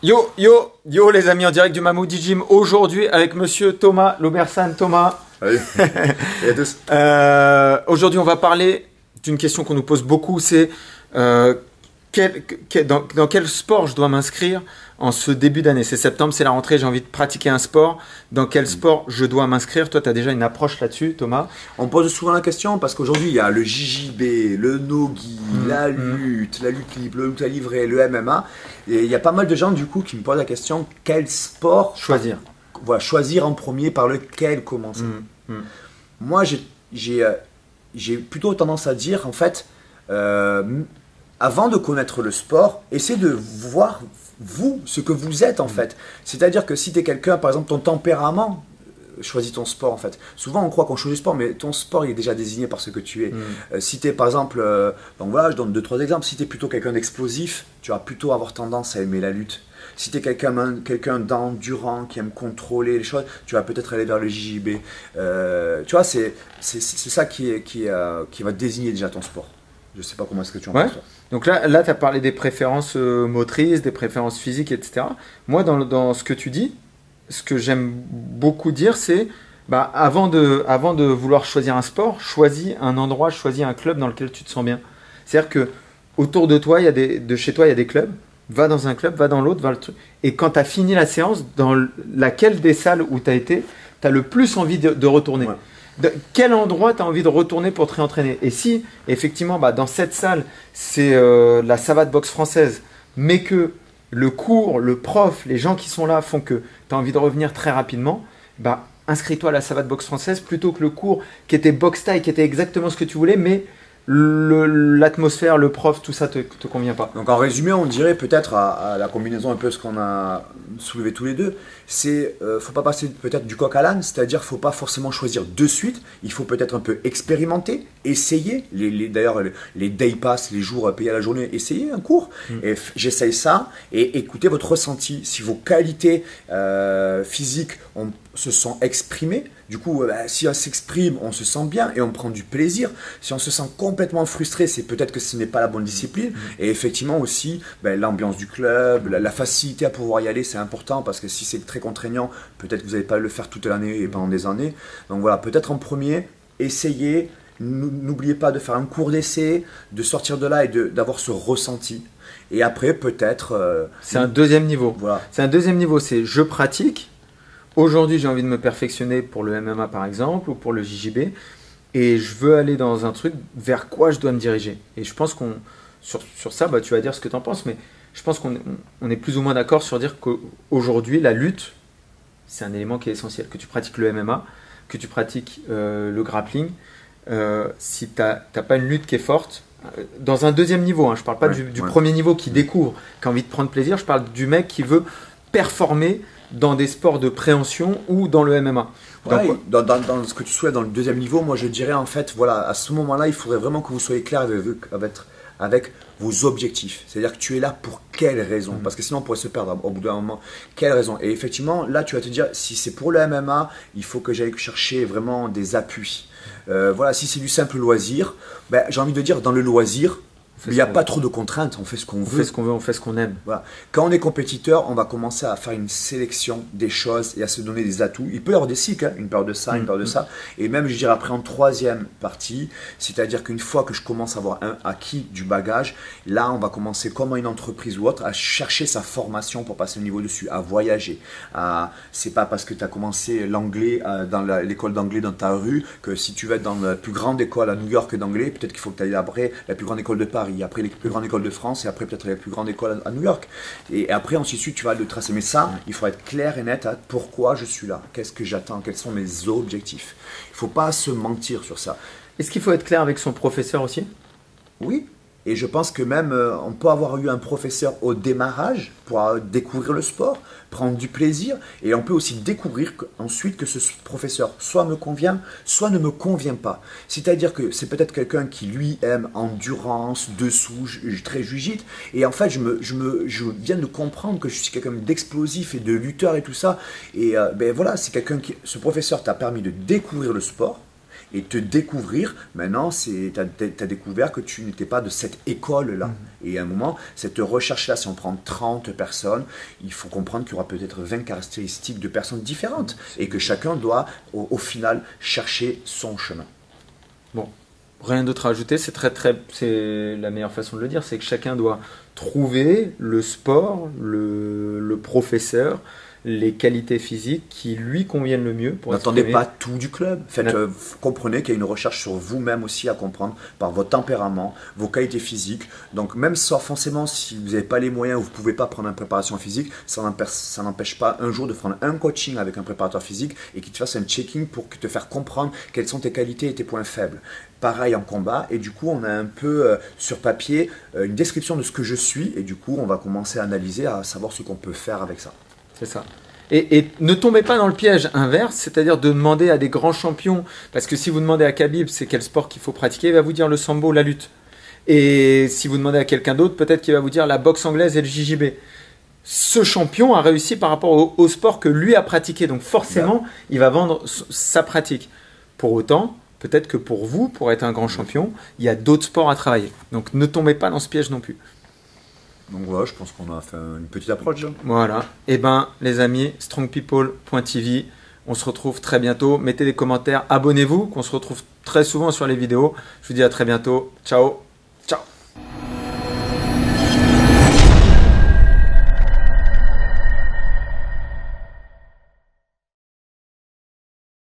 Yo, yo, yo les amis, en direct du Mamoudi Gym aujourd'hui avec monsieur Thomas Lobersan. Thomas. Salut. Et à tous. Aujourd'hui on va parler d'une question qu'on nous pose beaucoup, c'est dans quel sport je dois m'inscrire en ce début d'année. C'est septembre, c'est la rentrée, j'ai envie de pratiquer un sport. Dans quel sport je dois m'inscrire? Toi, tu as déjà une approche là-dessus, Thomas? On pose souvent la question parce qu'aujourd'hui, il y a le JJB, le Nogi, la lutte libre, le lutte à livrer, le MMA. Et il y a pas mal de gens du coup qui me posent la question, quel sport choisir? Voilà, choisir en premier, par lequel commencer. Moi, j'ai plutôt tendance à dire, en fait, avant de connaître le sport, essayez de voir vous, ce que vous êtes en fait. C'est-à-dire que si tu es quelqu'un, par exemple, ton tempérament, choisis ton sport en fait. Souvent on croit qu'on choisit le sport, mais ton sport il est déjà désigné par ce que tu es. Si tu es par exemple, donc voilà, je donne 2-3 exemples, si tu es plutôt quelqu'un d'explosif, tu vas plutôt avoir tendance à aimer la lutte. Si tu es quelqu'un d'endurant, qui aime contrôler les choses, tu vas peut-être aller vers le JJB. Tu vois, c'est ça qui va désigner déjà ton sport. Je sais pas comment est-ce que tu en penses. Donc là tu as parlé des préférences motrices, des préférences physiques, etc. Moi, dans ce que tu dis, ce que j'aime beaucoup dire, c'est avant de vouloir choisir un sport, choisis un endroit, choisis un club dans lequel tu te sens bien. C'est-à-dire que autour de toi, de chez toi, il y a des clubs. Va dans un club, va dans l'autre, va le truc. Et quand tu as fini la séance, dans laquelle des salles où tu as été, tu as le plus envie de retourner. Quel endroit tu as envie de retourner pour te réentraîner? Et si, effectivement, dans cette salle, c'est la savate boxe française, mais que le cours, le prof, les gens qui sont là font que tu as envie de revenir très rapidement, inscris-toi à la savate boxe française plutôt que le cours qui était boxe taille, qui était exactement ce que tu voulais, mais l'atmosphère, le prof, tout ça te convient pas. Donc en résumé, on dirait peut-être à la combinaison un peu ce qu'on a soulevé tous les deux, c'est faut pas passer peut-être du coq à l'âne, c'est-à-dire faut pas forcément choisir de suite, il faut peut-être un peu expérimenter, essayer, d'ailleurs les day pass, les jours payés à la journée, essayer un cours, et j'essaye ça, et écoutez votre ressenti, si vos qualités physiques se sont exprimées, du coup, si on s'exprime, on se sent bien et on prend du plaisir. Si on se sent complètement frustré, c'est peut-être que ce n'est pas la bonne discipline. Et effectivement aussi, l'ambiance du club, la facilité à pouvoir y aller, c'est important parce que si c'est très contraignant, peut-être que vous n'allez pas le faire toute l'année et pendant des années. Donc voilà, peut-être en premier, essayez. N'oubliez pas de faire un cours d'essai, de sortir de là et d'avoir ce ressenti. Et après, peut-être… c'est un deuxième niveau. Voilà. C'est un deuxième niveau, c'est je pratique. Aujourd'hui, j'ai envie de me perfectionner pour le MMA par exemple ou pour le JJB et je veux aller dans un truc vers quoi je dois me diriger. Et je pense sur ça, tu vas dire ce que tu en penses, mais je pense qu'on est plus ou moins d'accord sur dire qu'aujourd'hui, la lutte, c'est un élément qui est essentiel. Que tu pratiques le MMA, que tu pratiques le grappling, si tu n'as pas une lutte qui est forte, dans un deuxième niveau, je ne parle pas du premier niveau qui découvre, qui a envie de prendre plaisir, je parle du mec qui veut performer dans des sports de préhension ou dans le MMA. Dans ce que tu souhaites dans le deuxième niveau, moi je dirais en fait, voilà, à ce moment-là, il faudrait vraiment que vous soyez clair avec vos objectifs. C'est-à-dire que tu es là pour quelle raison? Parce que sinon on pourrait se perdre au bout d'un moment. Quelle raison? Et effectivement, là tu vas te dire, si c'est pour le MMA, il faut que j'aille chercher vraiment des appuis. Voilà, si c'est du simple loisir, j'ai envie de dire dans le loisir, il n'y a pas trop de contraintes, on fait ce qu'on veut. On fait ce qu'on veut, on fait ce qu'on aime. Voilà. Quand on est compétiteur, on va commencer à faire une sélection des choses et à se donner des atouts. Il peut y avoir des cycles, une période de ça, une période de ça. Et même, je dirais, après en troisième partie, c'est-à-dire qu'une fois que je commence à avoir acquis du bagage, là, on va commencer comme une entreprise ou autre à chercher sa formation pour passer le niveau dessus, à voyager. C'est pas parce que tu as commencé l'anglais dans l'école d'anglais dans ta rue que si tu vas être dans la plus grande école à New York d'anglais, peut-être qu'il faut que tu ailles après la plus grande école de Paris. Après les plus grandes écoles de France et après peut-être les plus grandes écoles à New York. Et après, ensuite, tu vas le tracer. Mais ça, il faut être clair et net à pourquoi je suis là, qu'est-ce que j'attends, quels sont mes objectifs. Il ne faut pas se mentir sur ça. Est-ce qu'il faut être clair avec son professeur aussi? Oui. Et je pense que même on peut avoir eu un professeur au démarrage pour découvrir le sport, prendre du plaisir. Et on peut aussi découvrir ensuite que ce professeur soit me convient, soit ne me convient pas. C'est-à-dire que c'est peut-être quelqu'un qui lui aime endurance, dessous, très jujite. Et en fait, je viens de comprendre que je suis quelqu'un d'explosif et de lutteur et tout ça. Et voilà, c'est quelqu'un qui… Ce professeur t'a permis de découvrir le sport. Et te découvrir, maintenant, tu as découvert que tu n'étais pas de cette école-là. Et à un moment, cette recherche-là, si on prend 30 personnes, il faut comprendre qu'il y aura peut-être 20 caractéristiques de personnes différentes. Et que chacun doit, au final, chercher son chemin. Bon, rien d'autre à ajouter, c'est la meilleure façon de le dire, c'est que chacun doit trouver le sport, le professeur, les qualités physiques qui lui conviennent le mieux pour N'attendez exprimer. pas tout du club. Comprenez qu'il y a une recherche sur vous-même aussi à comprendre par votre tempérament, vos qualités physiques. Donc même sans forcément, si vous n'avez pas les moyens ou vous ne pouvez pas prendre une préparation physique, ça n'empêche pas un jour de prendre un coaching avec un préparateur physique et qu'il te fasse un checking pour te faire comprendre quelles sont tes qualités et tes points faibles. Pareil en combat, et du coup on a un peu sur papier une description de ce que je suis, et du coup on va commencer à analyser, à savoir ce qu'on peut faire avec ça. C'est ça. Et ne tombez pas dans le piège inverse, c'est-à-dire de demander à des grands champions, parce que si vous demandez à Khabib c'est quel sport qu'il faut pratiquer, il va vous dire le sambo, la lutte. Et si vous demandez à quelqu'un d'autre, peut-être qu'il va vous dire la boxe anglaise et le JJB. Ce champion a réussi par rapport au sport que lui a pratiqué, donc forcément il va vendre sa pratique. Pour autant, peut-être que pour vous, pour être un grand champion, il y a d'autres sports à travailler. Donc ne tombez pas dans ce piège non plus. Donc voilà, je pense qu'on a fait une petite approche. Voilà. Et ben les amis, strongpeople.tv, on se retrouve très bientôt. Mettez des commentaires, abonnez-vous, qu'on se retrouve très souvent sur les vidéos. Je vous dis à très bientôt. Ciao.